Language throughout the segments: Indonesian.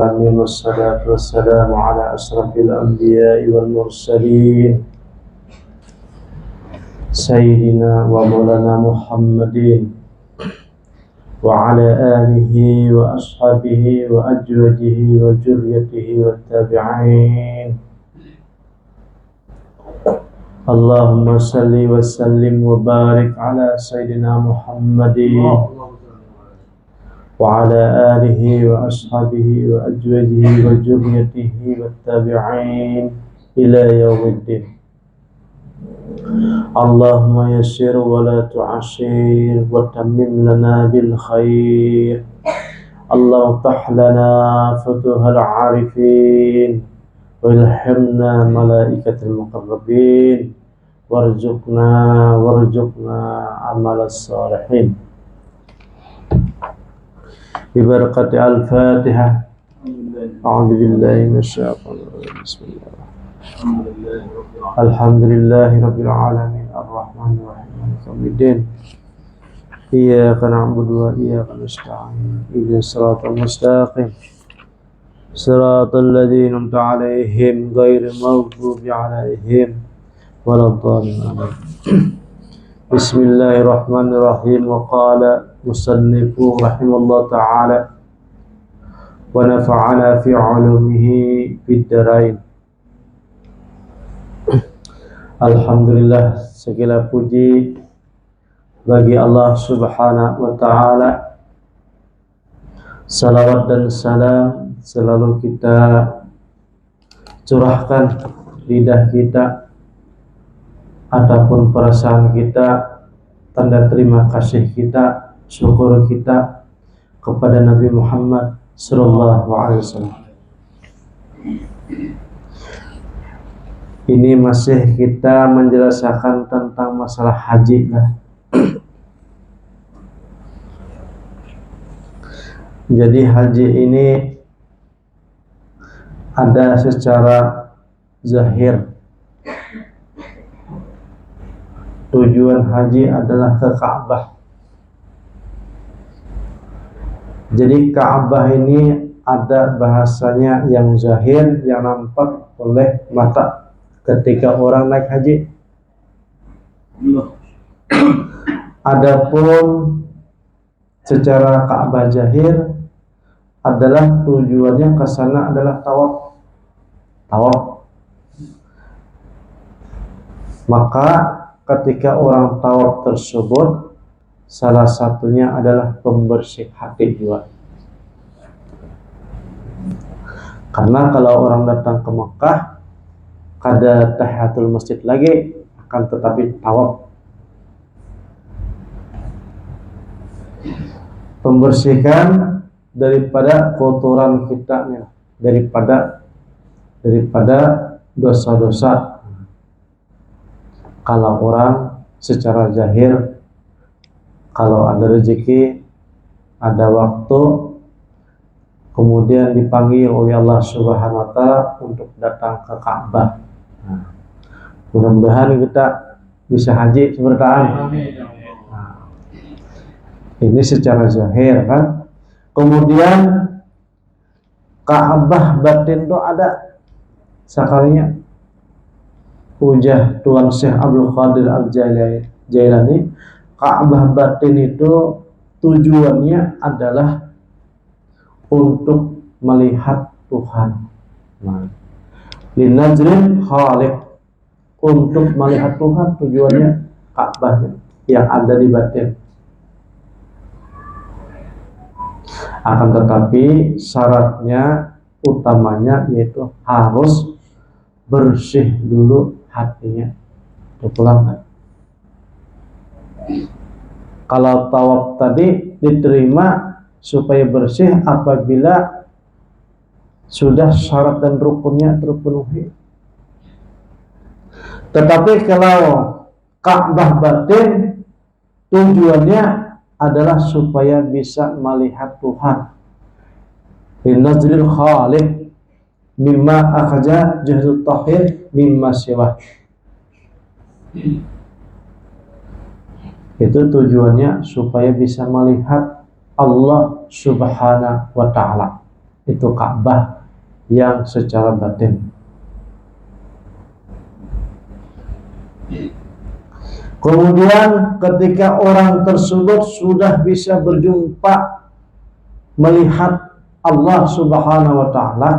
العالمين والصلاة والسلام على أشرف الأنبياء والمرسلين سيدنا ومولانا محمد وعلى آله وأصحابه وأزواجه وذريته والتابعين. اللهم صل وسلم وبارك على سيدنا محمد وعلى آله وأصحابه وأزواجه وذريته والتابعين إلى يوم الدين. اللهم يسر ولا تعسر وتمم لنا بالخير. اللهم افتح لنا فتوح العارفين والهمنا ملائكة المقربين وارزقنا عمل الصالحين ببركة الفاتحة. أعوذ بالله من الشيطان الرجيم. بسم الله الحمد لله رب العالمين الرحمن الرحيم مالك يوم الدين إياك نعبد وإياك نستعين اهدنا الصراط المستقيم صراط الذين أنعمت عليهم غير المغضوب عليهم ولا الضالين. بسم الله الرحمن الرحيم. وقال مصنف رحمه الله تعالى ونفعنا في علومه في الدارين. Alhamdulillah, segala puji bagi Allah Subhanahu wa Ta'ala. Salawat dan salam selalu kita curahkan lidah kita ataupun perasaan kita, tanda terima kasih kita, syukur kita kepada Nabi Muhammad sallallahu alaihi wasallam. Ini masih kita menjelaskan tentang masalah haji lah. Jadi haji ini ada secara zahir. Tujuan haji adalah ke Ka'bah. Jadi Ka'bah ini ada bahasanya yang zahir, yang nampak oleh mata ketika orang naik haji. Adapun secara Ka'bah zahir adalah tujuannya ke sana adalah tawaf. Maka ketika orang tawaf tersebut salah satunya adalah pembersih hati juga. Karena kalau orang datang ke Mekah kada tahiyatul masjid lagi, akan tetapi tawaf. Membersihkan daripada kotoran kita, daripada dosa-dosa. Kalau orang secara zahir, kalau ada rezeki, ada waktu, kemudian dipanggil oleh Allah Subhanahu wa Ta'ala untuk datang ke Ka'bah. Mudah-mudahan kita bisa haji sebertaan. Ini secara zahir kan. Kemudian Ka'bah batin itu ada sekalinya. Ujah Tuan Syekh Abdul Qadir Al-Jailani, Ka'bah batin itu tujuannya adalah untuk melihat Tuhan. Linajril khaliq, untuk melihat Tuhan, tujuannya Ka'bah yang ada di batin. Akan tetapi syaratnya utamanya yaitu harus bersih dulu hatinya. Pulang. Kalau tawaf tadi diterima supaya bersih apabila sudah syarat dan rukunnya terpenuhi. Tetapi kalau Ka'bah batin tujuannya adalah supaya bisa melihat Tuhan. Linazril khaliq mimma akhaja jahdut tahir mimma siwah. Itu tujuannya supaya bisa melihat Allah Subhanahu wa Ta'ala. Itu Ka'bah yang secara batin. Kemudian ketika orang tersebut sudah bisa berjumpa, melihat Allah Subhanahu wa Ta'ala,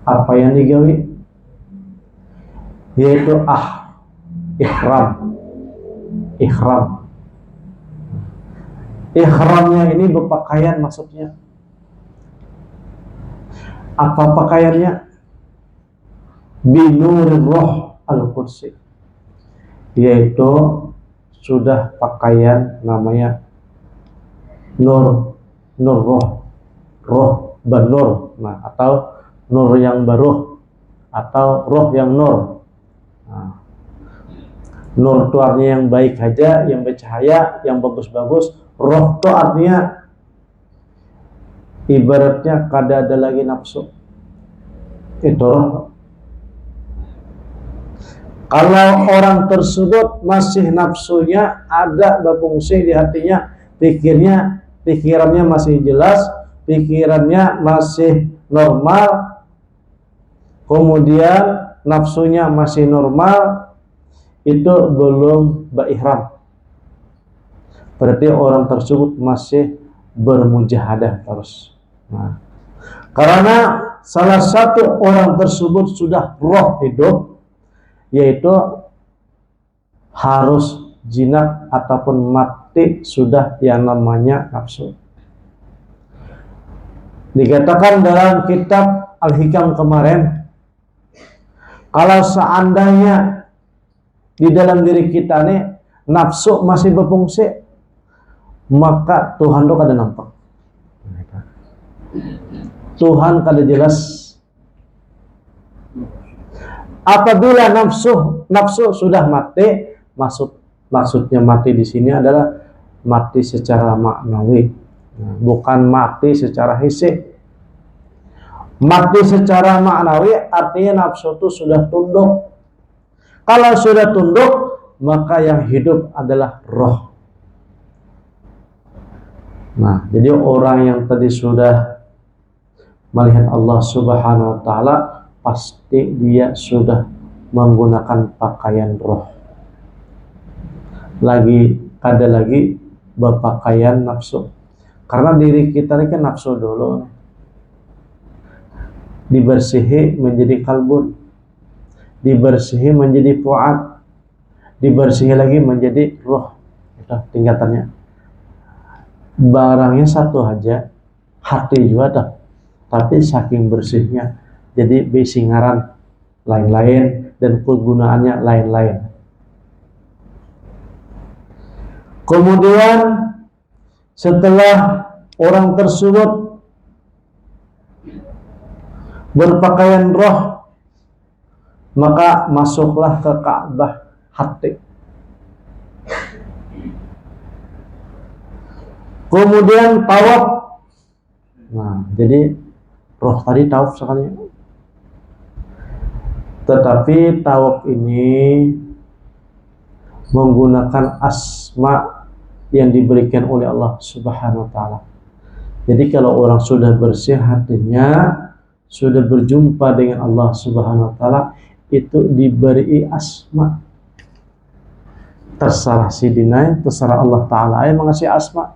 apa yang digawe? Yaitu ihram. Ihramnya ini berpakaian, maksudnya apa pakaiannya? Binurir roh al-qudsi, yaitu sudah pakaian namanya nur roh banur, atau nur yang baruh, atau roh yang nur. Nur itu artinya yang baik aja, yang bercahaya, yang bagus-bagus. Roh itu artinya ibaratnya kada ada lagi nafsu. Itu roh. Kalau orang tersebut masih nafsunya ada berfungsi di hatinya, pikirannya masih jelas, pikirannya masih normal, kemudian nafsunya masih normal, itu belum berihram. Berarti orang tersebut masih bermujahadah terus. Karena salah satu orang tersebut sudah roh hidup, yaitu harus jinak ataupun mati sudah yang namanya nafsu. Dikatakan dalam kitab Al-Hikam kemarin, kalau seandainya di dalam diri kita nih nafsu masih berfungsi, maka Tuhan itu kada nampak. Tuhan kada jelas. Apabila nafsu sudah mati, maksudnya mati di sini adalah mati secara maknawi, bukan mati secara hissi. Mati secara maknawi artinya nafsu itu sudah tunduk. Kalau sudah tunduk, maka yang hidup adalah roh. Jadi orang yang tadi sudah melihat Allah Subhanahu wa Ta'ala, pasti dia sudah menggunakan pakaian roh. Ada lagi berpakaian nafsu. Karena diri kita ini kan nafsu dulu, dibersihi menjadi kalbun, dibersihi menjadi fuad, dibersihi lagi menjadi roh. Itu tingkatannya. Barangnya satu aja, hati juga dah. Tapi saking bersihnya, jadi besingaran lain-lain dan kegunaannya lain-lain. Kemudian setelah orang tersebut berpakaian roh, maka masuklah ke Ka'bah hati. Kemudian tawaf. Jadi roh tadi tawaf sekali. Tetapi tawaf ini menggunakan asma yang diberikan oleh Allah Subhanahu wa Ta'ala. Jadi kalau orang sudah bersih hatinya, sudah berjumpa dengan Allah Subhanahu wa Ta'ala, itu diberi asma. Terserah Sidina, terserah Allah Ta'ala yang mengasih asma.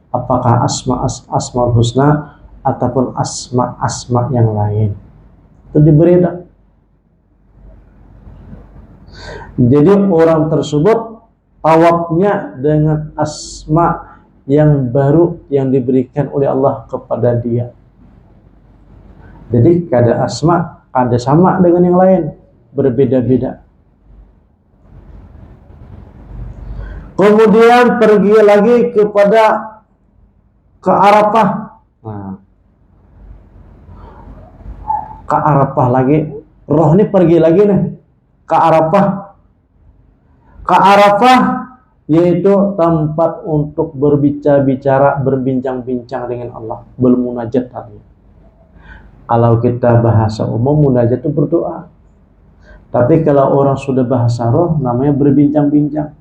Apakah asmaul husna ataupun asma yang lain, itu diberi dah. Jadi orang tersebut tawafnya dengan asma yang baru yang diberikan oleh Allah kepada dia. Jadi kada asma kada sama dengan yang lain, berbeda-beda. Kemudian pergi lagi ke Arafah. Ke Arafah lagi, roh ini pergi lagi nih ke Arafah. Ke Arafah yaitu tempat untuk berbicara, berbincang-bincang dengan Allah, bermunajat tadi. Kalau kita bahasa umum, munajat itu berdoa. Tapi kalau orang sudah bahasa roh, namanya berbincang-bincang,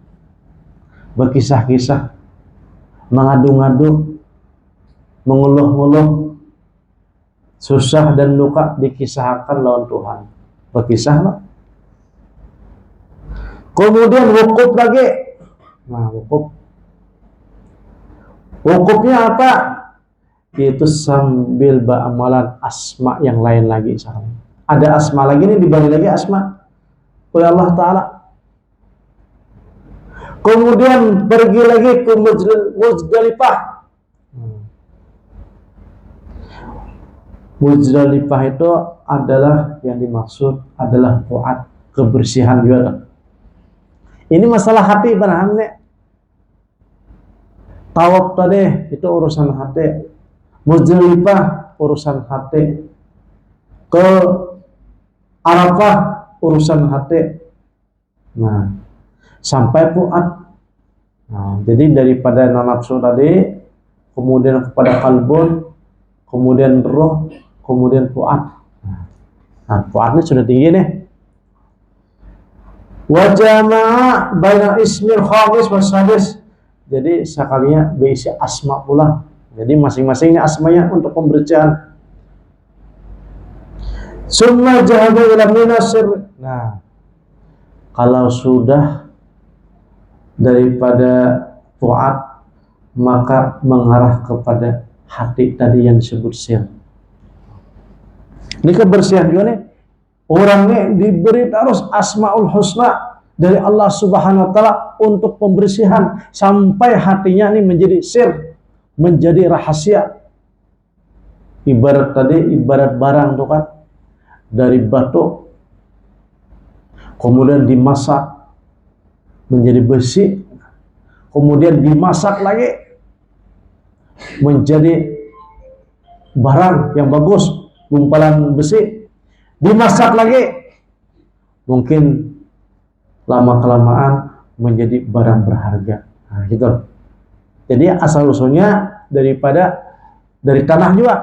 berkisah-kisah, mengadu-ngadu, mengeluh-ngeluh, susah dan duka dikisahkan lawan Tuhan. Berkisah. Kemudian wukuf lagi. Nah, wukufnya apa? Itu sambil beramalan asma yang lain lagi. Ada asma lagi nih, dibalik lagi asma oleh Allah Ta'ala. Kemudian pergi lagi ke Muzdalifah. Muzdalifah itu adalah yang dimaksud adalah fuad, kebersihan juga. Ini masalah hati benar. Tawaf tadi itu urusan hati. Muzdalifah urusan hati. Ke Arafah urusan hati. Nah, sampai fuad. Nah, jadi daripada nafsu tadi, kemudian kepada kalbun, kemudian roh, kemudian fuad. Nah, fuadnya sudah tinggi nih. Wa jama'a baina ismil khamis was sadis. Jadi sekalinya berisi asma pula. Jadi masing-masingnya asmanya untuk pembersihan. Summa jahada ila minasir. Nah, kalau sudah daripada fuad, maka mengarah kepada hati tadi yang disebut sir. Ini kebersihan juga nih. Orangnya diberi terus asmaul husna dari Allah Subhanahu wa Ta'ala untuk pembersihan sampai hatinya ini menjadi sir, menjadi rahasia. Ibarat barang tuh kan, dari batu kemudian dimasak menjadi besi, kemudian dimasak lagi menjadi barang yang bagus, gumpalan besi, dimasak lagi, mungkin lama-kelamaan menjadi barang berharga. Nah, gitu. Jadi asal usulnya dari tanah juga.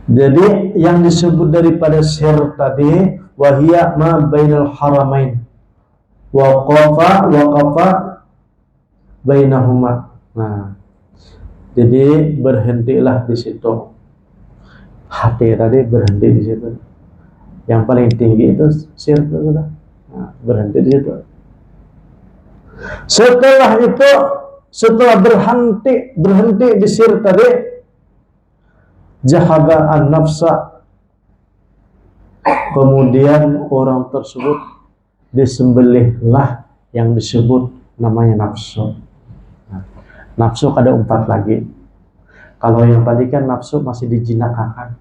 Jadi yang disebut daripada sir tadi, wahia ma bainal haramain, waqafa bainahuma. Nah, jadi berhentilah di situ. Hati tadi berhenti di situ. Yang paling tinggi itu sir itu sudah. Nah, berhenti di situ. Setelah berhenti di sir tadi, jahada an-nafsa. Kemudian orang tersebut disembelihlah yang disebut namanya nafsu. Nafsu ada 4 lagi. Kalau yang tadi kan nafsu masih dijinakakan.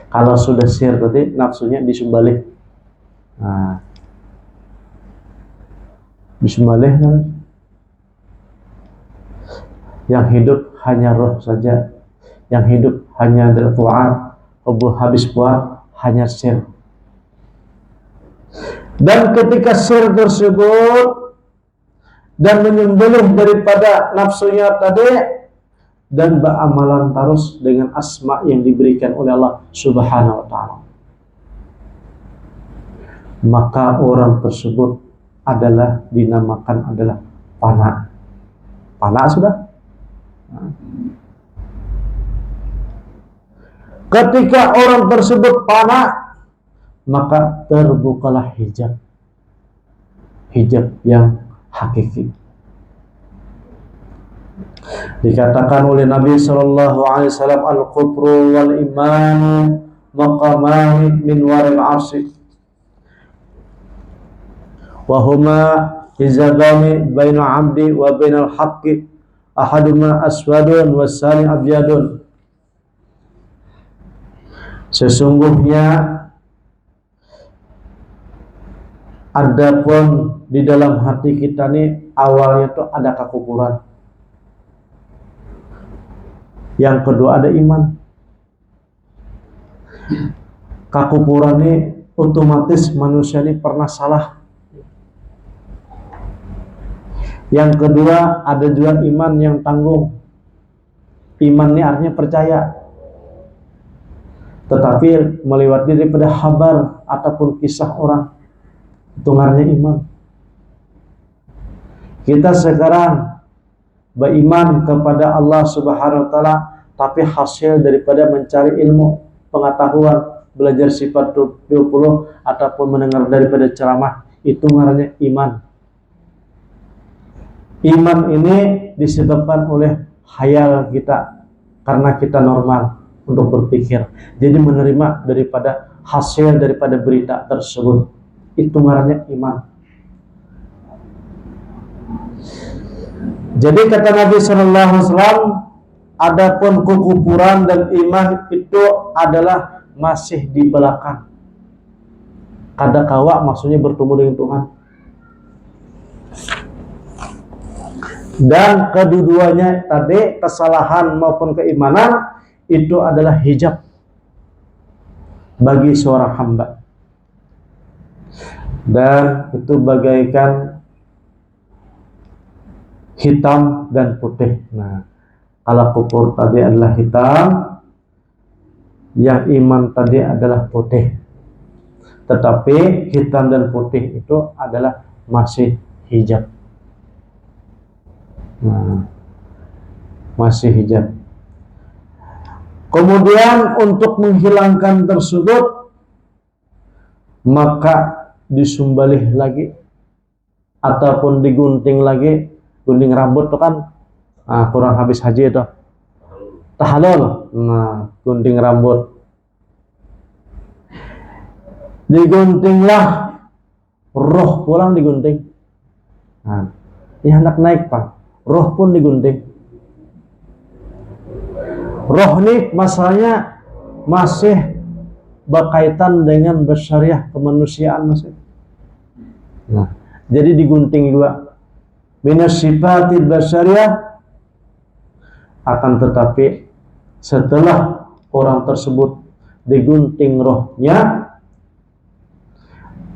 Kalau sudah sir tadi nafsunya disembelih. Nah, disembelih kan? Yang hidup hanya roh saja. Yang hidup hanya adalah fuad. Habis fuad hanya sir. Dan ketika sir tersebut dan menyembelih daripada nafsunya tadi dan beramalan terus dengan asma yang diberikan oleh Allah Subhanahu wa Ta'ala, maka orang tersebut dinamakan adalah fana. Fana sudah. Ketika orang tersebut fana, maka terbukalah hijab yang hakiki. Dikatakan oleh Nabi sallallahu alaihi wasallam, al-kufru wal iman maqaman min waril arsy wa huma hizabani baina 'abdi wa bainal haqqi, ahaduma aswadun wasani abyadun. Sesungguhnya adapun di dalam hati kita nih awalnya itu ada kekufuran. Yang kedua ada iman. Kekufuran ini otomatis manusia ini pernah salah. Yang kedua ada juga iman yang tanggung. Iman ini artinya percaya, tetapi melewati daripada khabar ataupun kisah orang, itu artinya iman. Kita sekarang beriman kepada Allah Subhanahu wa taala, tapi hasil daripada mencari ilmu, pengetahuan, belajar sifat 20 ataupun mendengar daripada ceramah, itu ngarannya iman. Iman ini disebabkan oleh khayal kita, karena kita normal untuk berpikir, jadi menerima daripada hasil daripada berita tersebut, itu ngarannya iman. Jadi kata Nabi Sallallahu Alaihi Wasallam, adapun kekufuran dan iman itu adalah masih di belakang. Kada kawa maksudnya bertemu dengan Tuhan. Dan kedua-duanya tadi, kesalahan maupun keimanan, itu adalah hijab bagi seorang hamba. Dan itu bagaikan hitam dan putih. Nah, kalau kufur tadi adalah hitam, yang iman tadi adalah putih. Tetapi hitam dan putih itu adalah masih hijab. Nah, masih hijab. Kemudian untuk menghilangkan tersebut, maka disumbalih lagi ataupun digunting lagi. Gunting rambut itu kan kurang habis haji itu, tahalul. Nah, gunting rambut, diguntinglah, roh pulang digunting. Nah, ya anak naik pak, roh pun digunting. Roh nih masalahnya masih berkaitan dengan bersyariah kemanusiaan masih. Nah, jadi digunting juga minas sifatil basyariah. Akan tetapi setelah orang tersebut digunting rohnya,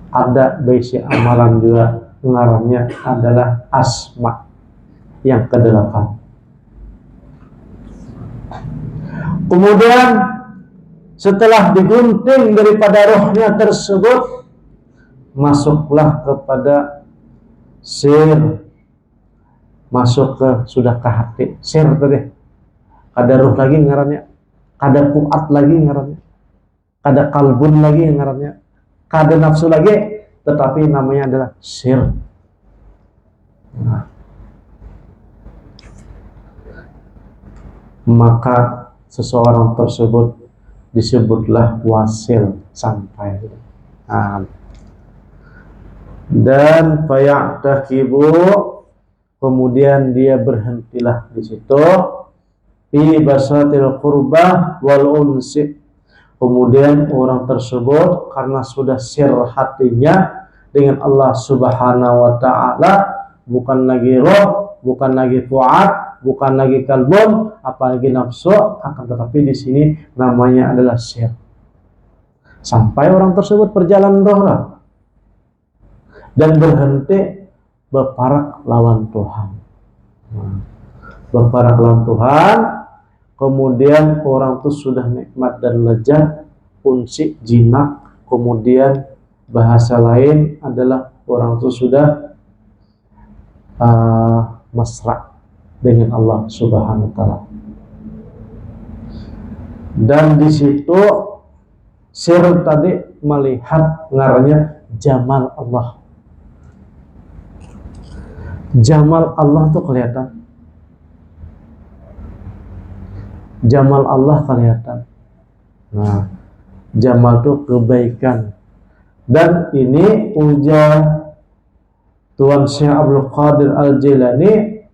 ada besi amalan juga, ngarannya adalah asma yang ke-8. Kemudian setelah digunting daripada rohnya tersebut, masuklah kepada sir, masuk ke sudah ke hati. Sir tadi, ada roh lagi ngarannya, ada fuad lagi ngarannya, ada kalbun lagi ngarannya, ada nafsu lagi, tetapi namanya adalah sir. Nah, maka seseorang tersebut disebutlah wasil sampai. Nah, dan fayatakibu, kemudian dia berhentilah di situ, fi basatil qurbah wal unsi. Kemudian orang tersebut karena sudah sir hatinya dengan Allah Subhanahu wa taala, bukan lagi roh, bukan lagi fuad, bukan lagi kalbun, apalagi nafsu, akan tetapi di sini namanya adalah sir. Sampai orang tersebut perjalanan roh dan berhenti berparak lawan Tuhan. Berparak lawan Tuhan, kemudian orang itu sudah nikmat dan lezat, unsi, jinak, kemudian bahasa lain adalah orang itu sudah mesra dengan Allah Subhanahu wa taala. Dan di situ sir tadi melihat ngarannya jamal Allah. Jamal Allah tuh kelihatan. Jamal Allah kelihatan. Nah, jamal tuh kebaikan. Dan ini ujar Tuan Syekh Abdul Qadir Al-Jilani,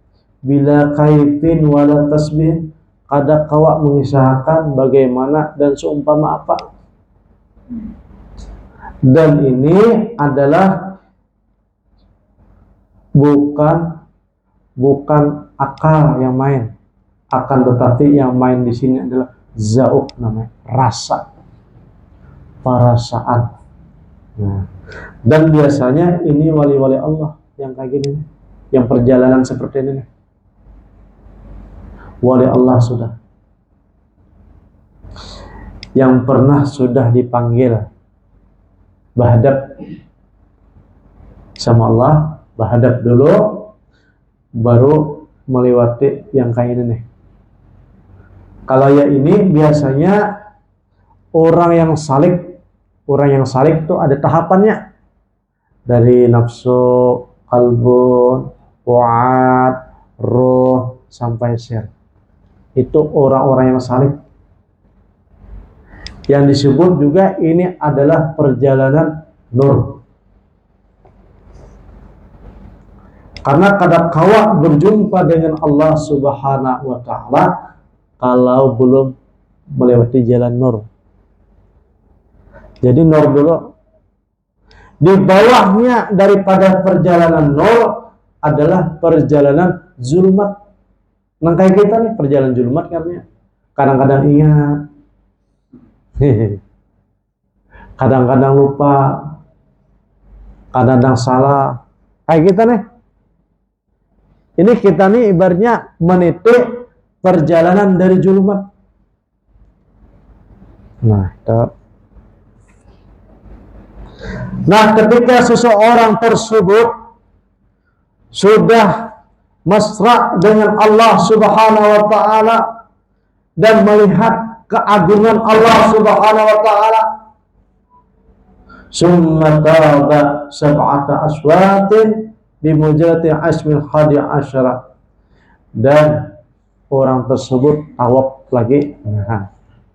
bila kaifin wala tasbih, kada kawak mengisahkan bagaimana dan seumpama apa. Dan ini adalah bukan akal yang main, akan tetapi yang main di sini adalah zauq, namanya rasa, perasaan. Nah, dan biasanya ini wali-wali Allah yang kayak gini, yang perjalanan seperti ini, wali Allah sudah, yang pernah sudah dipanggil bahadab sama Allah, bahadab dulu, baru melewati yang kayak ini nih. Kalau ya ini biasanya orang yang salik itu ada tahapannya, dari nafsu, kalbun, fuad, roh sampai sir. Itu orang-orang yang salik. Yang disebut juga ini adalah perjalanan nur. Karena kadangkala berjumpa dengan Allah Subhanahu wa Ta'ala kalau belum melewati jalan nur. Jadi nur dulu. Di bawahnya daripada perjalanan nur adalah perjalanan zulmat. Nah kayak kita nih perjalanan zulmat karena kadang-kadang ingat, kadang-kadang lupa, kadang-kadang salah. Kayak kita nih. Ini kita nih ibaratnya meniti perjalanan dari zulmat. Nah, ketika seseorang tersebut sudah mesra dengan Allah Subhanahu wa Ta'ala dan melihat keagungan Allah Subhanahu wa Ta'ala, summa taba sab'ata aswatin bimujati asmil hadi asyara, dan orang tersebut tawaf lagi.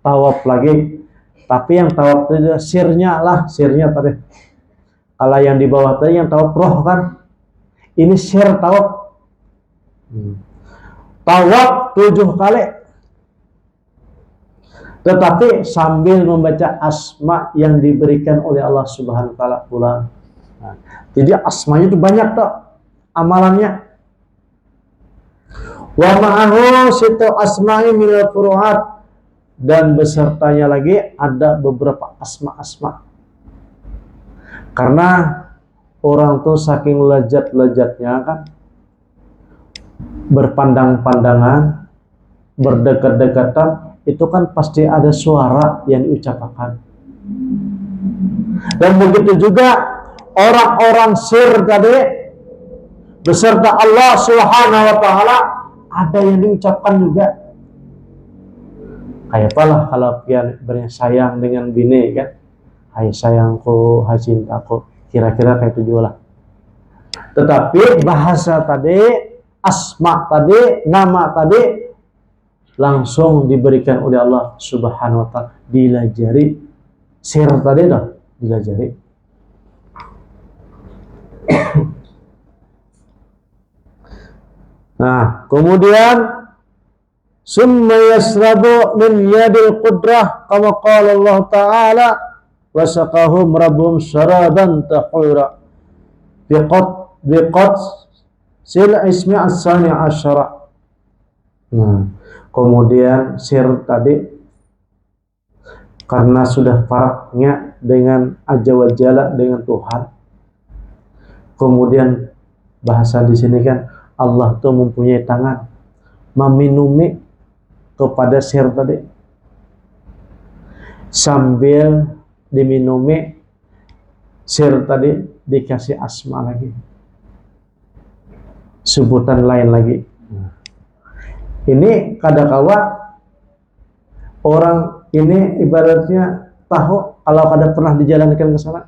Tawaf lagi, tapi yang tawaf itu sirnya tadi. Kalau yang di bawah tadi yang tawaf roh kan, ini sir tawaf. Tawaf 7 kali, tetapi sambil membaca asma yang diberikan oleh Allah Subhanahu wa Ta'ala pula. Jadi asmanya itu banyak tuh amalannya. Wa ma'ahu situ asma'i minal furu'at, dan besertanya lagi ada beberapa asma-asma. Karena orang tuh saking lezat-lezatnya kan, berpandang-pandangan, berdekat-dekatan, itu kan pasti ada suara yang diucapkan. Dan begitu juga orang-orang sir tadi beserta Allah Subhanahu wa Ta'ala ada yang diucapkan juga. Kayak apalah kalau pian bersayang dengan bini kan, hai sayangku, hai cintaku, kira-kira kayak itu juga lah. Tetapi bahasa tadi, asma tadi, nama tadi langsung diberikan oleh Allah Subhanahu wa Ta'ala, dilajari sir tadi dah, dilajari. Nah, kemudian summa yasrabu min yadil qudrah kama qala Allah Ta'ala wa saqahum rabbuhum syaraban tahura biqat sil ismi as-sani asyara. Nah, kemudian sir tadi karena sudah faraknya dengan Azza wa Jalla, dengan Tuhan. Kemudian bahasa di sini kan Allah tuh mempunyai tangan meminumi kepada sir tadi. Sambil diminumi sir tadi dikasih asma lagi, sebutan lain lagi. Ini kadangkala orang ini ibaratnya tahu kalau kada pernah dijalankan ke sana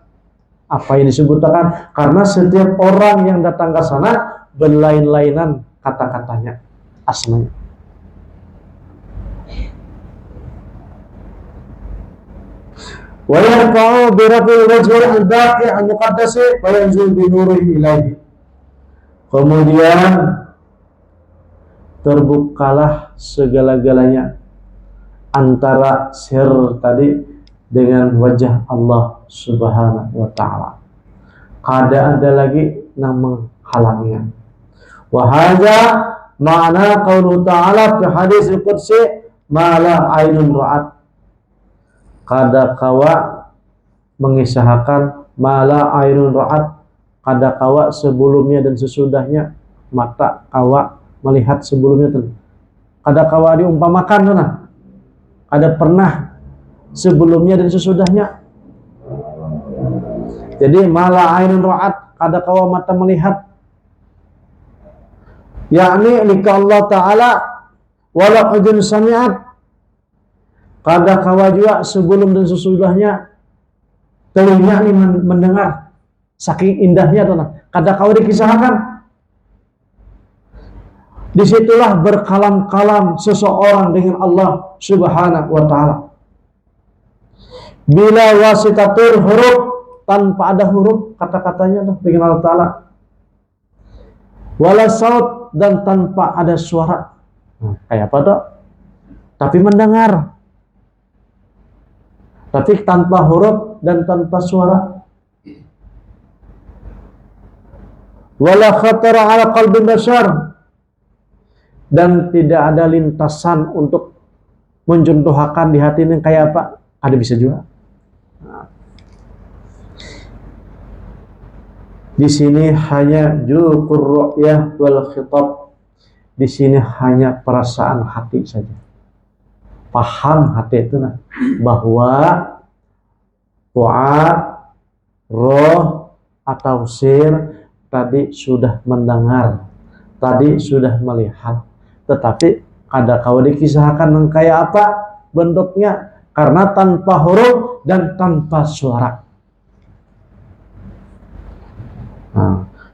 apa yang disebutkan, karena setiap orang yang datang ke sana berlain-lainan kata-katanya, asmanya. Wa yarfa'u bi raf'il wajhi al-baqi al-muqaddasi wa yanzil bi nurihi ilaihi. Kemudian terbukalah segala-galanya antara sir tadi dengan wajah Allah Subhanahu wa Ta'ala. Kada ada lagi nama halangnya. Wa hadza ma'na qaulu ta'ala fi hadis al-qudsi ma la ainun ra'at. Kada kawa mengisahkan ma la ainun ra'at, kada kawa sebelumnya dan sesudahnya mata kawa melihat sebelumnya tuh. Kada kawa diumpamakan nah. Kada pernah sebelumnya dan sesudahnya. Jadi ma la ainun ra'at, kada kawa mata melihat. yakni lika Allah Ta'ala wala udhun sami'at, kada kawa juga sebelum dan sesudahnya telinga ini mendengar, saking indahnya tuh, kada kawa dikisahkan. Disitulah berkalam-kalam seseorang dengan Allah Subhanahu wa Ta'ala bila wasitatul huruf, tanpa ada huruf kata-katanya dengan Allah Ta'ala, wala saut, dan tanpa ada suara. Kayak apa tuh? Tapi mendengar, tapi tanpa huruf dan tanpa suara. Wala khatara ala qalbi bashar, dan tidak ada lintasan untuk mencontohkan di hati ini kayak apa. Ada bisa juga. Di sini hanya jukur ru'yah wal khitab. Di sini hanya perasaan hati saja. Paham hati itu bahwa fuad, roh atau sir tadi sudah mendengar, tadi sudah melihat, tetapi kada kau dikisahkan kayak apa bentuknya, karena tanpa huruf dan tanpa suara.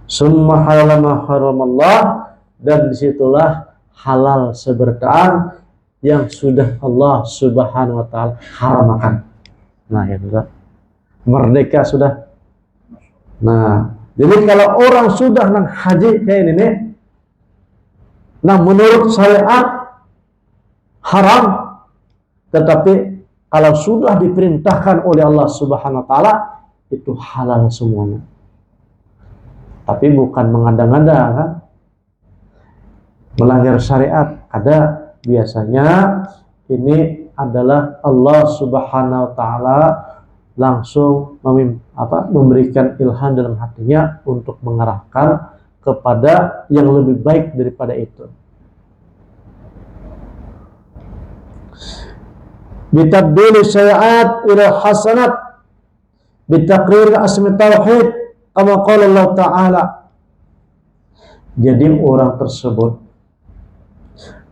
Summa halama haramallah, dan disitulah halal seberkaan yang sudah Allah Subhanahu wa Ta'ala haramkan. Nah, itu merdeka sudah. Nah, jadi kalau orang sudah nang haji kayak ini nih, nah menurut syariat haram, tetapi kalau sudah diperintahkan oleh Allah Subhanahu wa Ta'ala itu halal semuanya. Tapi bukan mengada-ngada kan, melanggar syariat. Ada biasanya ini adalah Allah Subhanahu wa Ta'ala langsung memberikan ilham dalam hatinya untuk mengarahkan kepada yang lebih baik daripada itu. Bitabdil syariat ila hasanat bitaqrir asmi tauhid kama qala Allah Ta'ala. Jadi orang tersebut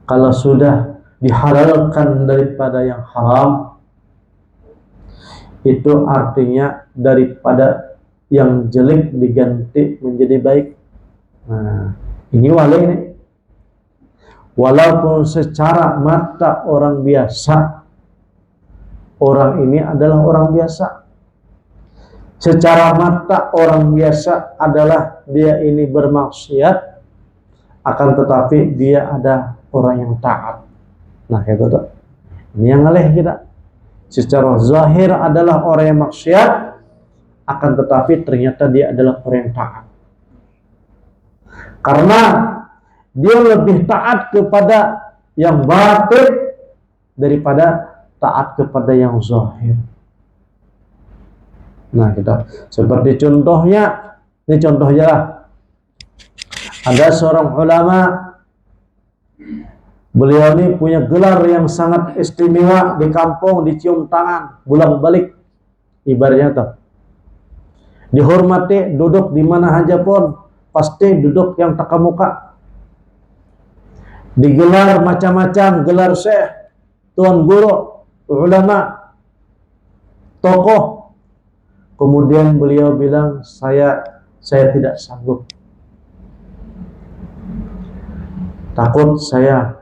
kalau sudah dihalalkan daripada yang haram, itu artinya daripada yang jelek diganti menjadi baik. Nah, ini wali ini. Walaupun secara mata orang biasa, orang ini adalah orang biasa. Secara mata orang biasa adalah dia ini bermaksiat, akan tetapi dia ada orang yang taat. Nah, itu tuh. Ini yang ngeleh kita. Secara zahir adalah orang yang maksiat, akan tetapi ternyata dia adalah orang yang taat. Karena dia lebih taat kepada yang batin daripada taat kepada yang zahir. Nah, kita seperti contohnya, ini contohnya lah. Ada seorang ulama, beliau ini punya gelar yang sangat istimewa di kampung, dicium tangan, bolak-balik. Ibaratnya tuh, dihormati, duduk di mana aja pun pasti duduk yang tak muka. Digelar macam-macam, gelar syekh, tuan guru, ulama, tokoh. Kemudian beliau bilang, saya tidak sanggup. Takut saya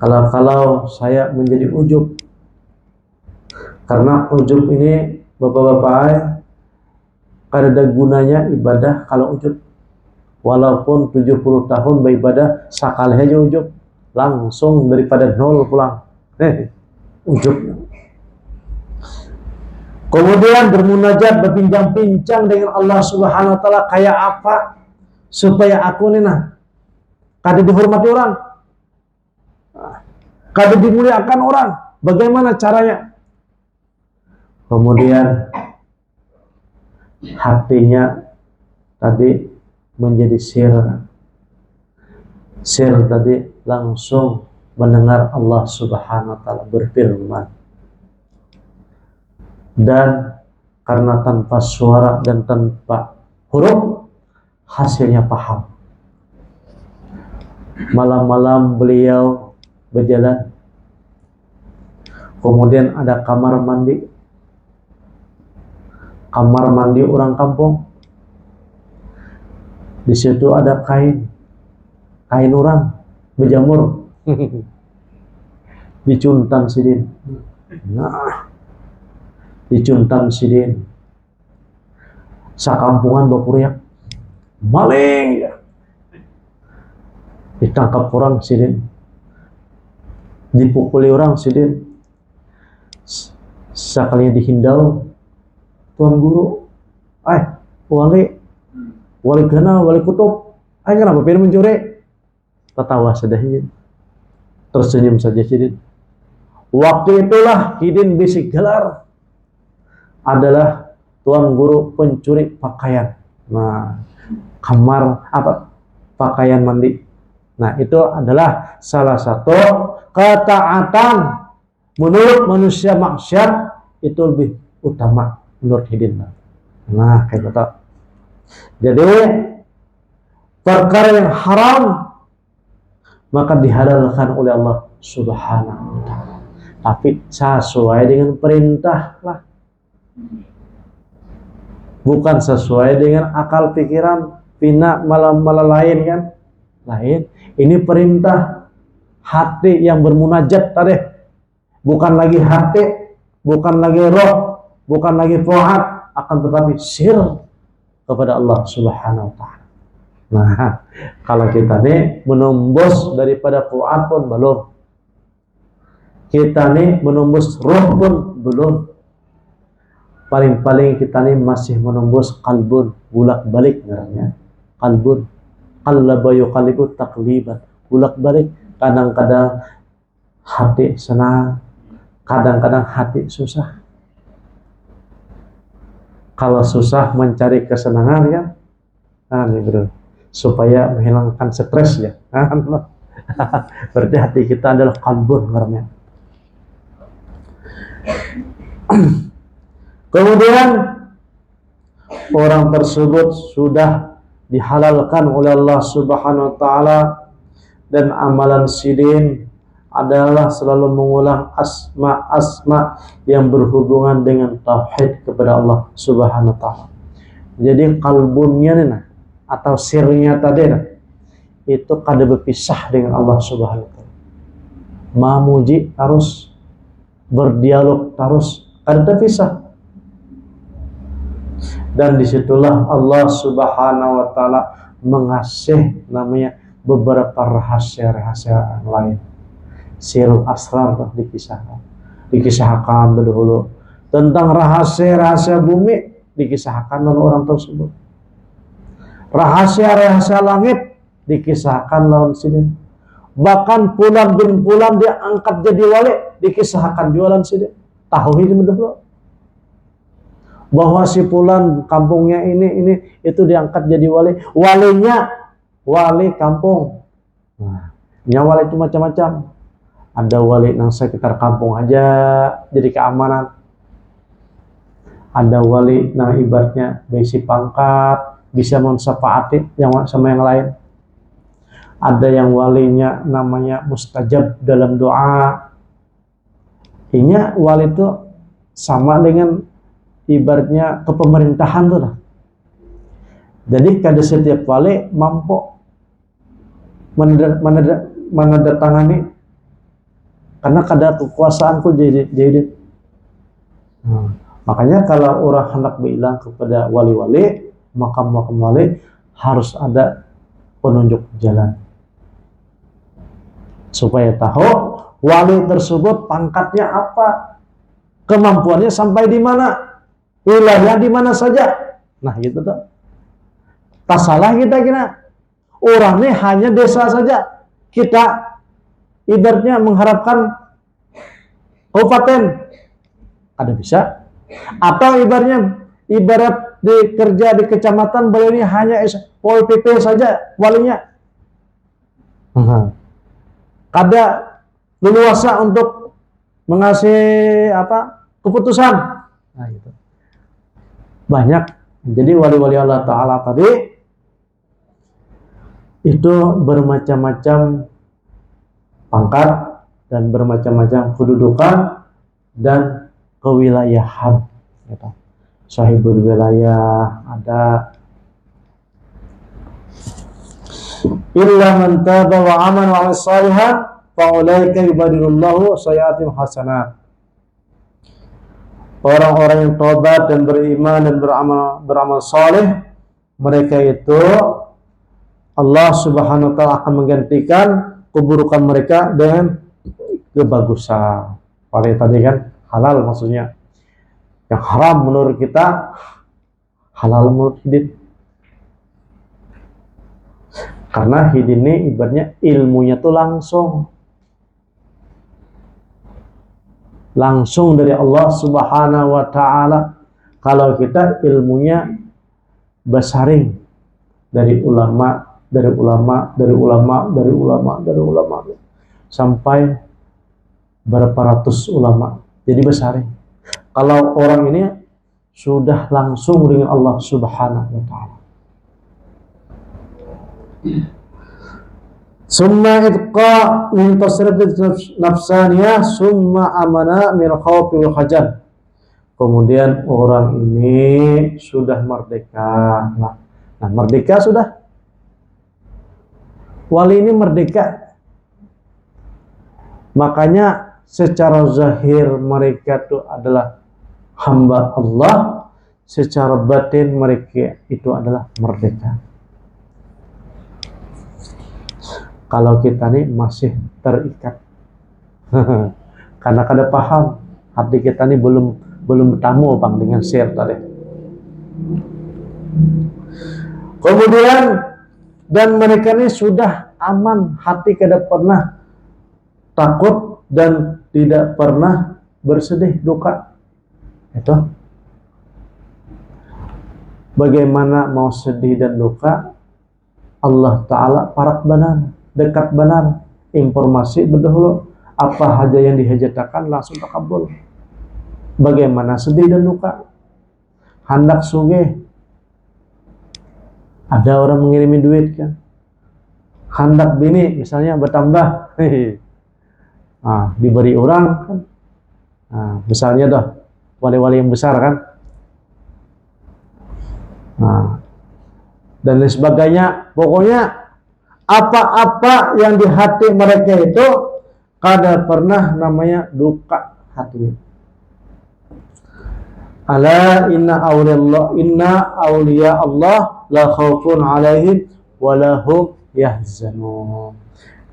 kalau saya menjadi ujub. Karena ujub ini bapak-bapak, kada ada gunanya ibadah kalau ujub. Walaupun 70 tahun beribadah, sekali aja ujub, langsung daripada nol pulang. Ujub. Kemudian bermunajat, berbincang-bincang dengan Allah Subhanahu wa Ta'ala, kayak apa supaya aku ini kada dihormati orang, kada dimuliakan orang, bagaimana caranya? Kemudian hatinya tadi menjadi sir tadi langsung mendengar Allah Subhanahu wa Ta'ala berfirman. Dan karena tanpa suara dan tanpa huruf, hasilnya paham. Malam-malam beliau berjalan. Kemudian ada kamar mandi. Kamar mandi orang kampung. Di situ ada kain orang berjamur. Dicuntan sidin. Nah, dicuntan sidin. Sakampungan bakuriak. Maling. Ditangkap orang sidin. Dipukuli orang sidin. Sekalinya dihindau. Tuan guru, wali gana, wali kutub, kenapa pengen mencuri? Tertawa saja Hidin, tersenyum saja Hidin. Waktu itulah Hidin bisik gelar adalah tuan guru pencuri pakaian. Nah, kamar pakaian mandi. Nah, itu adalah salah satu ketaatan menurut manusia maksiat itu lebih utama menurut Hidin. Nah, kayak gitu. Jadi perkara yang haram maka dihalalkan oleh Allah Subhanahu wa ta'ala. Tapi sesuai dengan perintah lah. Bukan sesuai dengan akal pikiran, pina malah lain kan? Lain. Ini perintah hati yang bermunajat tadi. Bukan lagi hati, bukan lagi roh, bukan lagi fuad, akan tetapi sir kepada Allah Subhanahu wa ta'ala. Nah, kalau kita nih menembus daripada fuad pun belum. Kita nih menembus roh pun belum. Paling-paling kita nih masih menembus kalbun, bulak-balik namanya. Kalbun, qallaba yuqallibu taqliban, bulak-balik. Kadang-kadang hati senang, kadang-kadang hati susah. Kalau susah mencari kesenangan ya, ini bro, supaya menghilangkan stres ya. Berarti hati kita adalah kalbun namanya. Kemudian orang tersebut sudah dihalalkan oleh Allah Subhanahu wa ta'ala, dan amalan sidin adalah selalu mengulang asma-asma yang berhubungan dengan tauhid kepada Allah Subhanahu wa ta'ala. Jadi kalbunnya nih, atau sirnya tadi itu kada berpisah dengan Allah Subhanahu wa ta'ala. Mamuji harus berdialog terus, kada terpisah. Dan disitulah Allah Subhanahu wa ta'ala mengasih namanya beberapa rahasia-rahasia lain. Sirul asrar dikisahkan dahulu. Tentang rahasia-rahasia bumi dikisahkan oleh orang tersebut. Rahasia-rahasia langit dikisahkan lawan sini. Bahkan bulan bin bulan dia angkat jadi wali dikisahkan jualan sini. Tahu ini dahulu. Bahwa si Fulan kampungnya ini itu diangkat jadi wali. Walinya wali kampung. Nah, wali itu macam-macam. Ada wali nang sekitar kampung aja jadi keamanan. Ada wali nang ibaratnya besi pangkat, bisa mensafaati yang sama yang lain. Ada yang walinya namanya mustajab dalam doa. Ini wali itu sama dengan ibaratnya kepemerintahan tuh lah. Jadi kada setiap wali mampu menandatangani, karena kada kekuasaan pun jadi. Makanya kalau orang hendak bilang kepada wali-wali, makam-makam wali harus ada penunjuk jalan supaya tahu wali tersebut pangkatnya apa, kemampuannya sampai di mana, wilayah di mana saja. Nah gitu tuh. Tak salah kita kira orangnya hanya desa saja. Kita ibaratnya mengharapkan kabupaten, ada bisa. Atau ibarat kerja di kecamatan, beliau ini hanya Pol PP saja walinya. Kada leluasa untuk mengasih keputusan. Nah gitu. Banyak. Jadi wali-wali Allah Ta'ala tadi itu bermacam-macam pangkat dan bermacam-macam kedudukan dan kewilayahan. Gitu. Sahibul wilayah ada. Illa man taba wa amana wa amila shalihan fa ulaika yubadilullahu sayyi'atihim hasanat. Orang-orang yang tobat dan beriman dan beramal saleh, mereka itu Allah Subhanahu wa taala akan menggantikan keburukan mereka dengan kebagusan. Pada tadi kan halal maksudnya. Yang haram menurut kita halal menurut Hidin. Karena Hidin ini ibaratnya ilmunya tuh langsung dari Allah Subhanahu wa taala. Kalau kita ilmunya bersaring dari ulama sampai berapa ratus ulama. Jadi bersaring. Kalau orang ini sudah langsung dengan Allah Subhanahu wa taala. Summa itqa min tasrifat nafsaniyah summa amana min khawfi wal hajan. Kemudian orang ini sudah merdeka. Nah, merdeka sudah. Wali ini merdeka. Makanya secara zahir mereka itu adalah hamba Allah, secara batin mereka itu adalah merdeka. Kalau kita nih masih terikat karena kada paham, hati kita nih belum tamu bang dengan share tadi. Kemudian dan mereka ini sudah aman, hati kada pernah takut dan tidak pernah bersedih duka. Itu bagaimana mau sedih dan duka, Allah Ta'ala parak benar, dekat benar, informasi berdahulu, apa saja yang dihajatakan langsung takabul. Bagaimana sedih dan duka, hendak sugih, ada orang mengirimi duit kan, hendak bini misalnya bertambah, diberi orang kan, misalnya dah wali-wali yang besar kan, dan lain sebagainya. Pokoknya apa-apa yang di hati mereka itu kada pernah namanya duka hatinya. Ala inna awliya Allah la khaufun alaihim wa lahum yahzanun.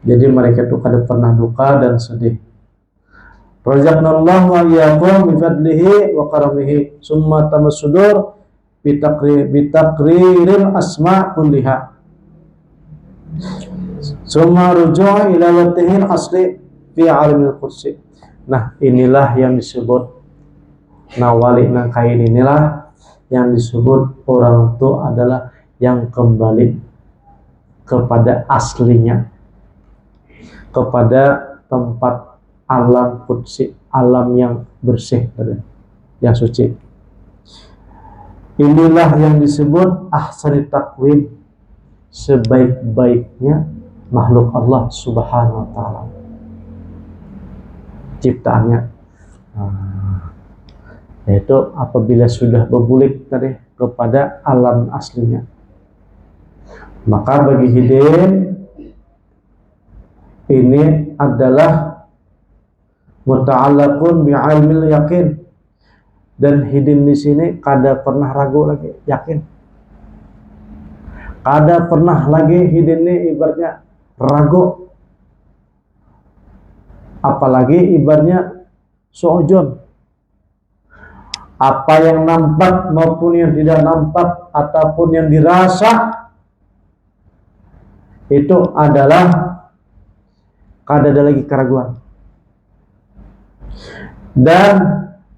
Jadi mereka itu kada pernah duka dan sedih. Razaqnallahu wa iyyakum bi fadlihi wa karamihi summa tamassudur bi taqriril asma' kulliha. Summa ruju' ila watihil asli fi alimil kursi. Nah, inilah yang disebut wali nang kain, inilah yang disebut orang itu adalah yang kembali kepada aslinya, kepada tempat alam kursi, alam yang bersih, yang suci. Inilah yang disebut ahsani takwim, sebaik-baiknya makhluk Allah Subhanahu wa taala, ciptaannya. Yaitu apabila sudah berbulik tadi kepada alam aslinya, maka bagi Hidin ini adalah muta'allaqun bi'ilmil yakin, dan Hidin di sini kada pernah ragu lagi, yakin. Kada pernah lagi Hidin ini ibaratnya ragu, apalagi ibaratnya suudzon. Apa yang nampak maupun yang tidak nampak ataupun yang dirasa itu adalah kada ada lagi keraguan. Dan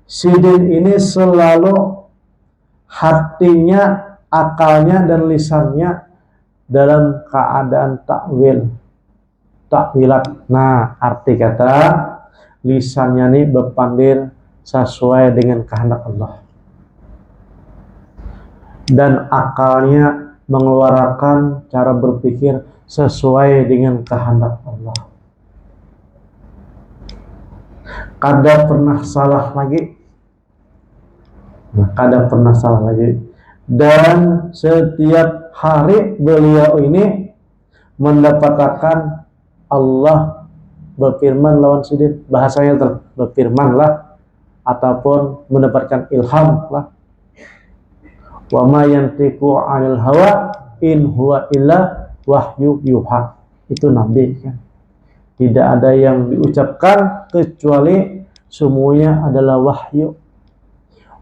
Hidin ini selalu hatinya, akalnya dan lisannya dalam keadaan takwilat. Nah, arti kata lisannya ini berpandir sesuai dengan kehendak Allah, dan akalnya mengeluarkan cara berpikir sesuai dengan kehendak Allah. Kada pernah salah lagi. Kada pernah salah lagi. Dan setiap hari beliau ini mendapatkan Allah berfirman lawan sidin, bahasanya berfirman lah, ataupun mendapatkan ilham lah. Wa ma yantiqu 'anil hawa in huwa illa wahyu yuha. Itu Nabi kan. Tidak ada yang diucapkan kecuali semuanya adalah wahyu.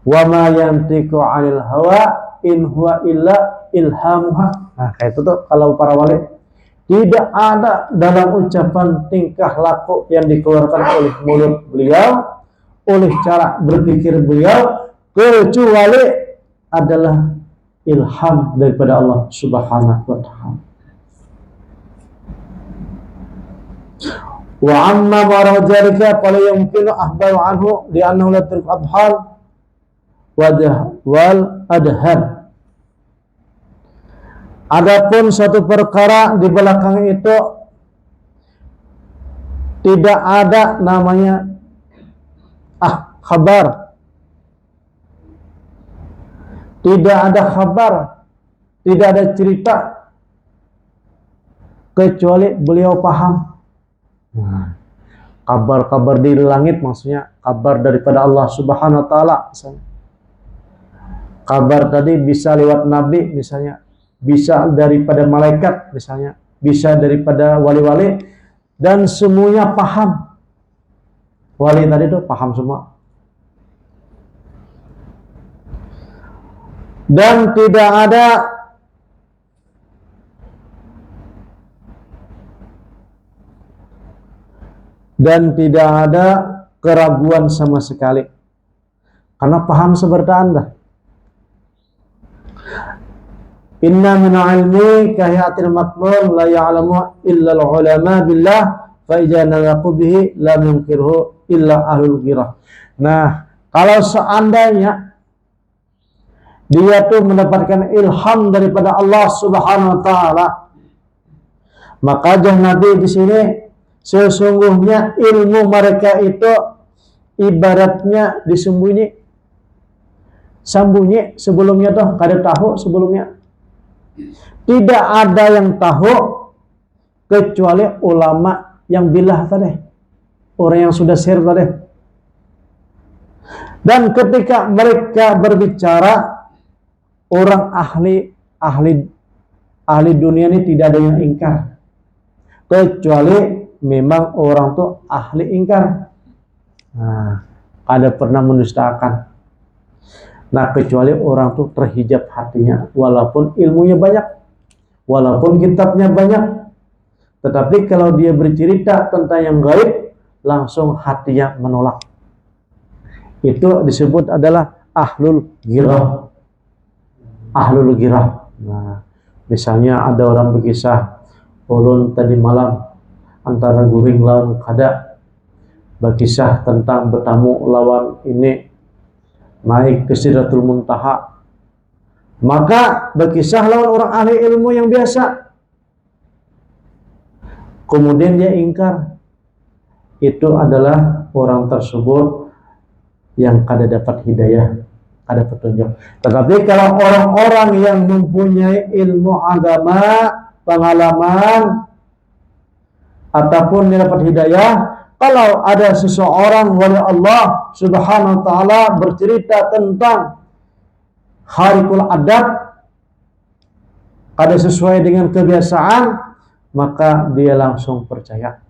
Wa ma yantiqu 'anil hawa in huwa illa ilhamuha. Nah, kayak itu tuh kalau para wali. Tidak ada dalam ucapan tingkah laku yang dikeluarkan oleh mulut beliau, oleh cara berpikir beliau, kecuali adalah ilham daripada Allah Subhanahu wa ta'ala. Wa amma marah jalika fala yumkinu ahbaru anhu li'annahu la turk abhal wajah wal adhan. Adapun suatu perkara di belakang itu tidak ada namanya khabar. Tidak ada khabar, tidak ada cerita kecuali beliau paham. Nah, kabar-kabar di langit maksudnya kabar daripada Allah Subhanahu wa ta'ala misalnya. Kabar tadi bisa lewat nabi misalnya, bisa daripada malaikat misalnya, bisa daripada wali-wali, dan semuanya paham. Wali tadi itu paham semua. Dan tidak ada keraguan sama sekali karena paham seperti Anda. Inna min ilmi kahiyatil makmul la ya'lamu illa al-ulama billah fa idza nalaqu bihi la yunkirhu illa ahlul ghirah. Nah, kalau seandainya dia tuh mendapatkan ilham daripada Allah Subhanahu wa ta'ala, maka Nabi di sini sesungguhnya ilmu mereka itu ibaratnya disembunyi, sembunyi sebelumnya tuh kada tahu sebelumnya. Tidak ada yang tahu kecuali ulama yang bilah tadi, orang yang sudah share tadi. Dan ketika mereka berbicara, orang ahli dunia ini tidak ada yang ingkar, kecuali memang orang tuh ahli ingkar. Nah, ada pernah mendustakan. Nah, kecuali orang tuh terhijab hatinya, walaupun ilmunya banyak, walaupun kitabnya banyak, tetapi kalau dia bercerita tentang yang gaib, langsung hatinya menolak. Itu disebut adalah ahlul ghirah. Ahlul ghirah. Nah, misalnya ada orang berkisah, ulun tadi malam antara guring lawan kada, berkisah tentang bertamu lawan ini naik ke Sidratul Muntaha, maka berkisah lawan orang ahli ilmu yang biasa, kemudian dia ingkar. Itu adalah orang tersebut yang kada dapat hidayah, kada petunjuk. Tetapi kalau orang-orang yang mempunyai ilmu agama, pengalaman, ataupun dia dapat hidayah, kalau ada seseorang wali Allah Subhanahu wa ta'ala bercerita tentang kharikul adat, ada sesuai dengan kebiasaan, maka dia langsung percaya.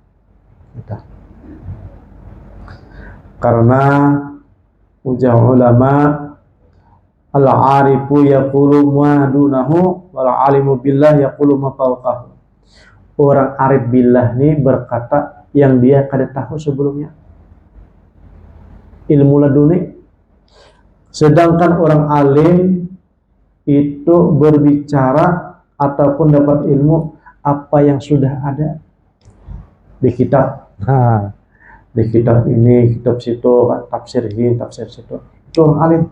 Karena ujar ulama, al-arifu yaqulu ma dunahu wal alimu billah yaqulu ma fawqahu. Orang arif billah ini berkata yang dia kada tahu sebelumnya, ilmu laduni. Sedangkan orang alim itu berbicara ataupun dapat ilmu apa yang sudah ada di kitab. Nah, di kitab ini, kitab situ, tafsir ini, tafsir situ. Itu orang alim.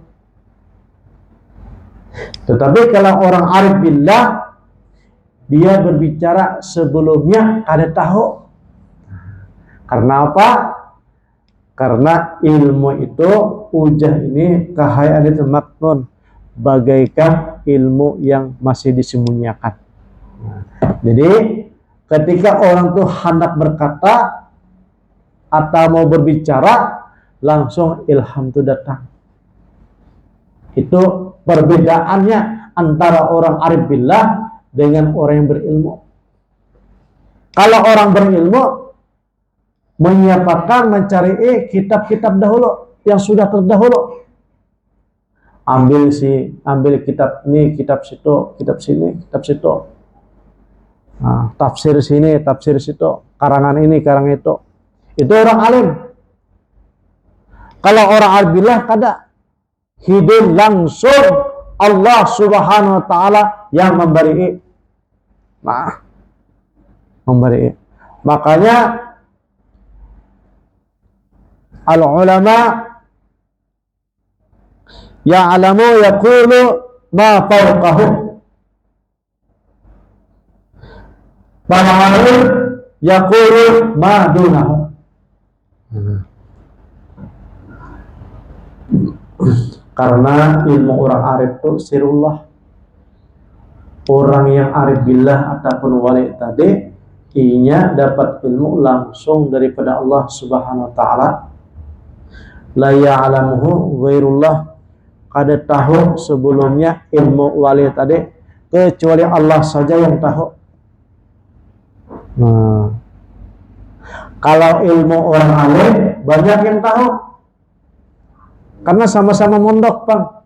Tetapi kalau orang arif billah, dia berbicara sebelumnya kada tahu. Karena apa? Karena ilmu itu ujah ini kahayaan itu maknun, bagaikan ilmu yang masih disembunyikan. Jadi ketika orang tuh hendak berkata atau mau berbicara, langsung ilham itu datang. Itu perbedaannya antara orang arif billah dengan orang yang berilmu. Kalau orang berilmu menyiapkan, mencari kitab-kitab dahulu yang sudah terdahulu. Ambil kitab ini, kitab situ, kitab sini, kitab situ. Nah, tafsir sini, tafsir situ, karangan ini, karangan itu. Itu orang alim. Kalau orang arif billah kada. Hidup langsung Allah Subhanahu wa taala yang memberi. Nah, memberi. Makanya al-ulama ya'lamu yaqulu ma fawqahu. Para alim yaqulu ma dunahu. Karena ilmu orang arif itu sirullah. Orang yang arif billah ataupun wali tadi, ianya dapat ilmu langsung daripada Allah Subhanahu wa taala. La ya'lamuhu ghairullah, kada tahu sebelumnya ilmu wali tadi kecuali Allah saja yang tahu. Nah, kalau ilmu orang alim banyak yang tahu. Karena sama-sama mondok, Bang.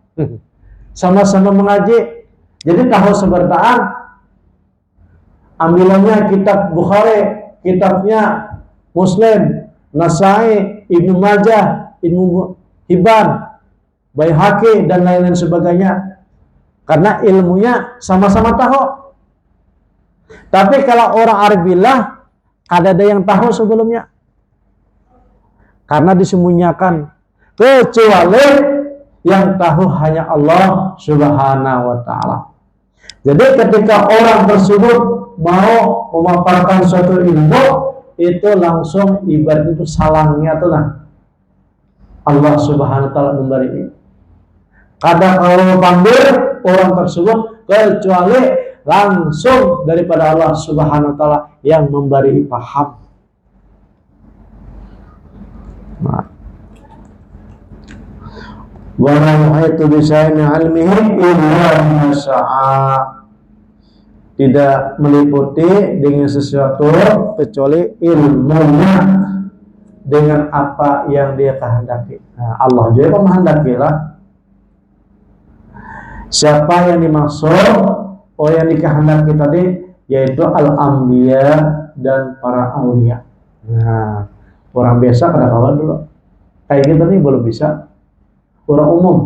Sama-sama mengaji. Jadi tahu sebertaan. Ambilannya kitab Bukhari, kitabnya Muslim, Nasai, Ibnu Majah, Ibnu Hibban, Baihaqi dan lain-lain sebagainya. Karena ilmunya sama-sama tahu. Tapi kalau orang arif billah, ada yang tahu sebelumnya. Karena disembunyikan. Kecuali yang tahu hanya Allah Subhanahu wa taala. Jadi ketika orang tersebut mau memaparkan suatu ilmu, itu langsung ibarat itu salangnya tuh lah Allah Subhanahu wa taala memberi. Kadang kalau panggil orang tersebut kecuali langsung daripada Allah Subhanahu wa taala yang memberi paham. Nah, wa la yuhitu bi syai'in 'ilmihi illa ma syaa. Tidak meliputi dengan sesuatu kecuali ilmunya dengan apa yang dia kehendaki. Nah, Allah juga menghendaki lah. Siapa yang dimaksud, yang dikehendaki tadi, yaitu al-anbiya dan para aulia. Nah, orang biasa kada kawan dulu. Kayak kita nih belum bisa. Orang umum,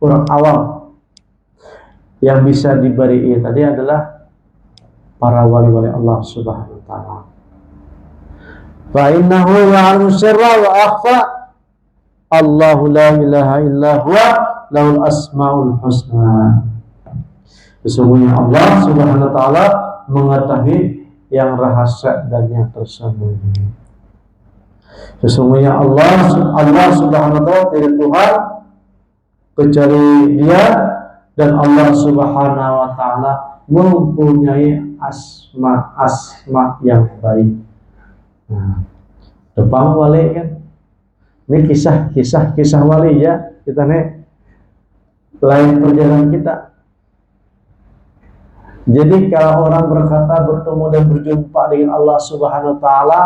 orang awam yang bisa diberi tadi adalah para wali-wali Allah Subhanahu wa taala. Fa innahu ya'lamu sirra wa akhfa. Allahu la ilaha illa huwa lahul asmaul husna. Sesungguhnya Allah Subhanahu wa taala mengetahui yang rahasia dan yang tersembunyi. Sesungguhnya Allah Subhanahu wa taala tidak Tuhan kecuali Dia, dan Allah Subhanahu wa taala mempunyai asma yang baik. Nah, depan wali kan. Ini kisah wali ya, kita nih lain perjalanan kita. Jadi kalau orang berkata bertemu dan berjumpa dengan Allah Subhanahu wa taala,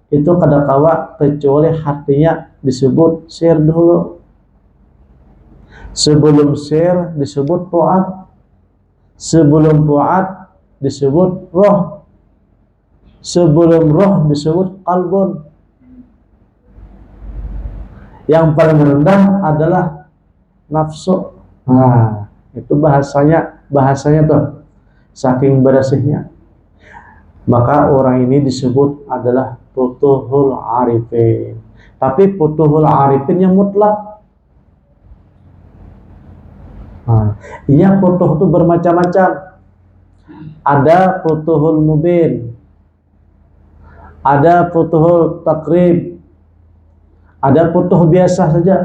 itu kada kawa kecuali hatinya disebut sir dulu. Sebelum sir disebut fuad. Sebelum fuad disebut roh. Sebelum roh disebut qalbun. Yang paling rendah adalah nafsu. Nah, itu bahasanya tuh saking bersihnya. Maka orang ini disebut adalah futuhul arifin. Tapi futuhul arifin yang mutlak. Nah, iya futuh itu bermacam-macam. Ada futuhul mubin, ada futuhul takrib, ada futuh biasa saja.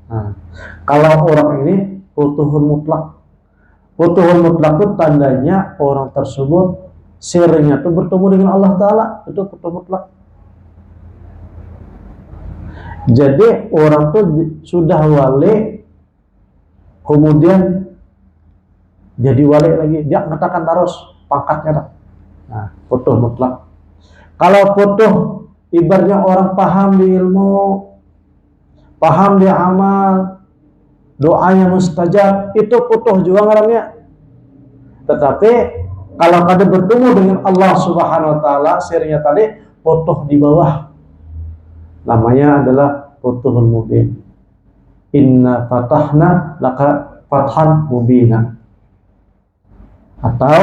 Nah, kalau orang ini futuhul mutlak. Futuhul mutlak itu tandanya orang tersebut sirnya itu bertemu dengan Allah Ta'ala. Itu futuh mutlak. Jadi orang tuh sudah wali, kemudian jadi wali lagi, dia mengatakan terus pangkatnya. Nah, futuh mutlak. Kalau futuh ibaratnya orang paham di ilmu, paham di amal, doanya mustajab, itu futuh juga ngarannya. Tetapi kalau kada bertemu dengan Allah Subhanahu wa taala, sirnya tadi futuh di bawah. Namanya adalah futuhul mubin. Inna fatahna laka fathan mubina. Atau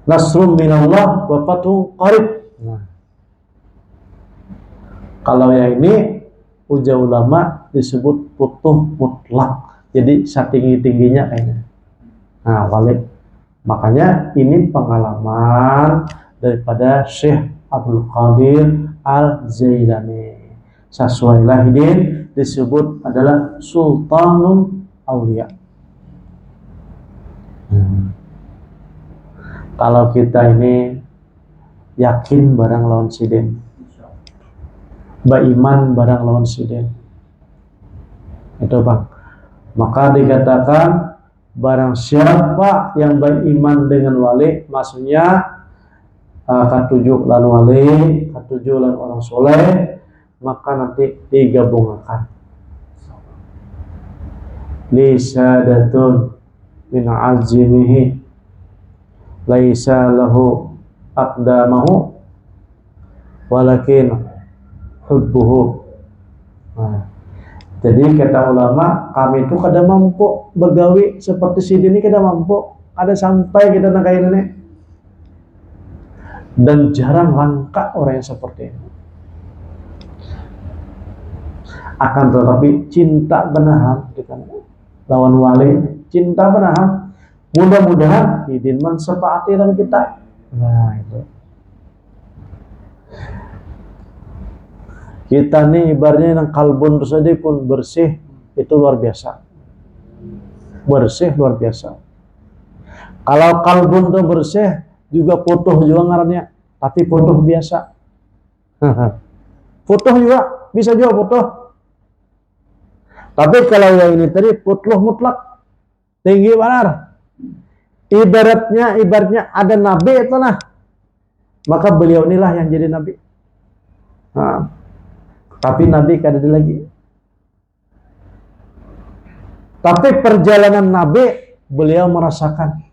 nasrum minallah wa fathun qarib. Nah, kalau yang ini ujar ulama disebut futuh mutlak. Jadi setinggi-tingginya kayaknya. Nah, wali. Makanya ini pengalaman daripada Syekh Abdul Qadir Al-Jailani. Saswailahidin disebut adalah Sultanul Aulia. Kalau kita ini yakin barang lawan siden, beriman barang lawan siden, itu bang, maka dikatakan barang siapa yang beriman dengan wali, maksudnya ketujuh lan wali, ketujuh lan orang soleh, maka nanti digabungkan li sadatun min azimihi laisa lahu aqdamahu walakin hubbuhu. Nah, jadi kata ulama, kami itu kada mampu begawi seperti si ini, kada mampu, ada sampai kita nak kayak ini, dan jarang langka orang yang seperti ini. Akan tetapi cinta benahan lawan wali, cinta benahan. Mudah-mudahan idin manfaati dalam kita. Nah, itu. Kita nih ibaratnya yang kalbun saja pun bersih, itu luar biasa. Bersih luar biasa. Kalau kalbun itu bersih, juga putuh juga ngarannya, tapi putuh biasa. Putuh juga, bisa juga putuh. Tapi kalau yang ini tadi putuh mutlak, tinggi benar. Ibaratnya ada nabi itu nah, maka beliau inilah yang jadi nabi. Nah, tapi nabi kada ada lagi. Tapi perjalanan nabi beliau merasakan.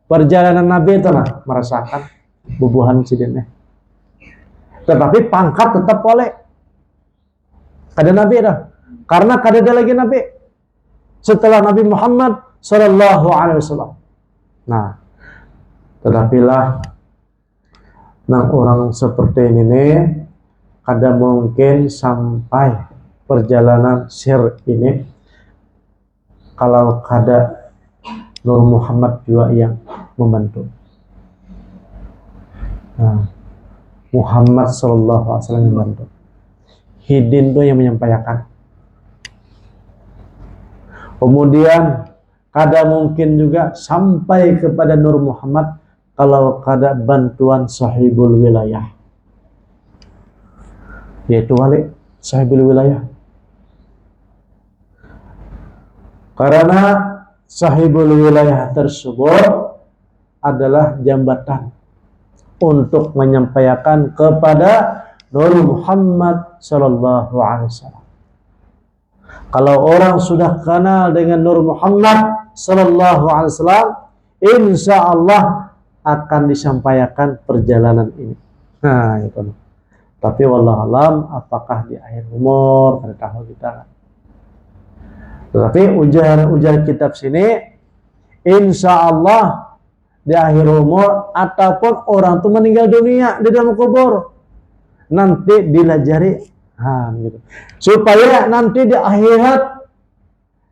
Perjalanan nabi itu nah merasakan bubuhan sidinnya. Tetapi pangkat tetap boleh. Kada nabi dah. Karena kada ada lagi nabi setelah Nabi Muhammad sallallahu alaihi wasallam. Nah, tetapilah nang orang seperti ini kada mungkin sampai perjalanan sir ini kalau kada Nur Muhammad juga yang membantu. Nah, Muhammad sallallahu alaihi wasallam membantu. Hidin itu yang menyampaikan. Kemudian kada mungkin juga sampai kepada Nur Muhammad kalau kada bantuan sahibul wilayah, yaitu wali sahibul wilayah. Karena sahibul wilayah tersebut adalah jambatan untuk menyampaikan kepada Nur Muhammad sallallahu alaihi wasallam. Kalau orang sudah kenal dengan Nur Muhammad sallallahu alaihi wasallam, insya Allah akan disampaikan perjalanan ini. Nah, itu. Tapi wallahualam apakah di akhir umur, kada tahu kita. Tetapi ujar kitab sini, insya Allah di akhir umur ataupun orang itu meninggal dunia di dalam kubur, nanti dilajari. Gitu. Supaya nanti di akhirat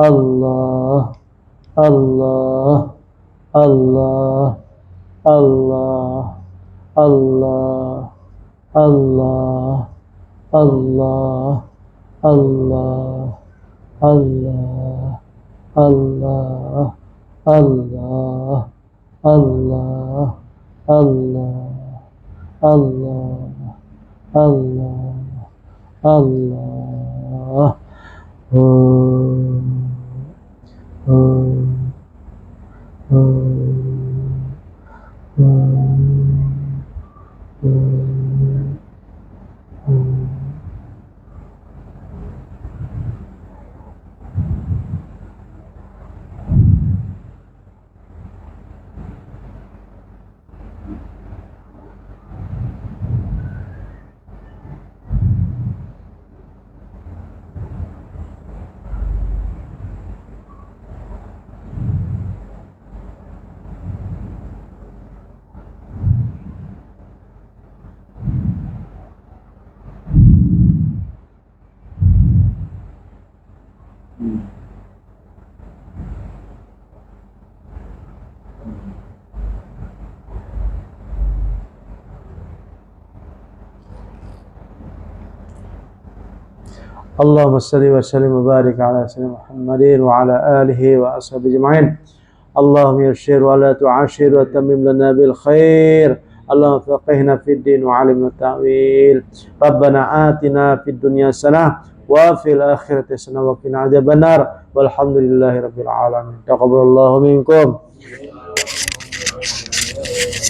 Allah, Allah, Allah, Allah, Allah, Allah, Allah, Allah, Allah, Allah, Allah, Allah, Allah, Allah, Allah, Allah. اللهم صل وسلم وبارك على سيدنا محمد وعلى آله وأصحابه أجمعين. اللهم يسر ولا تعسر وتمم لنا بالخير. اللهم فقهنا في الدين وعلمنا التأويل. ربنا آتنا في الدنيا حسنة وفي الآخرة حسنة وقنا عذاب النار. والحمد لله رب العالمين. تقبل الله منكم.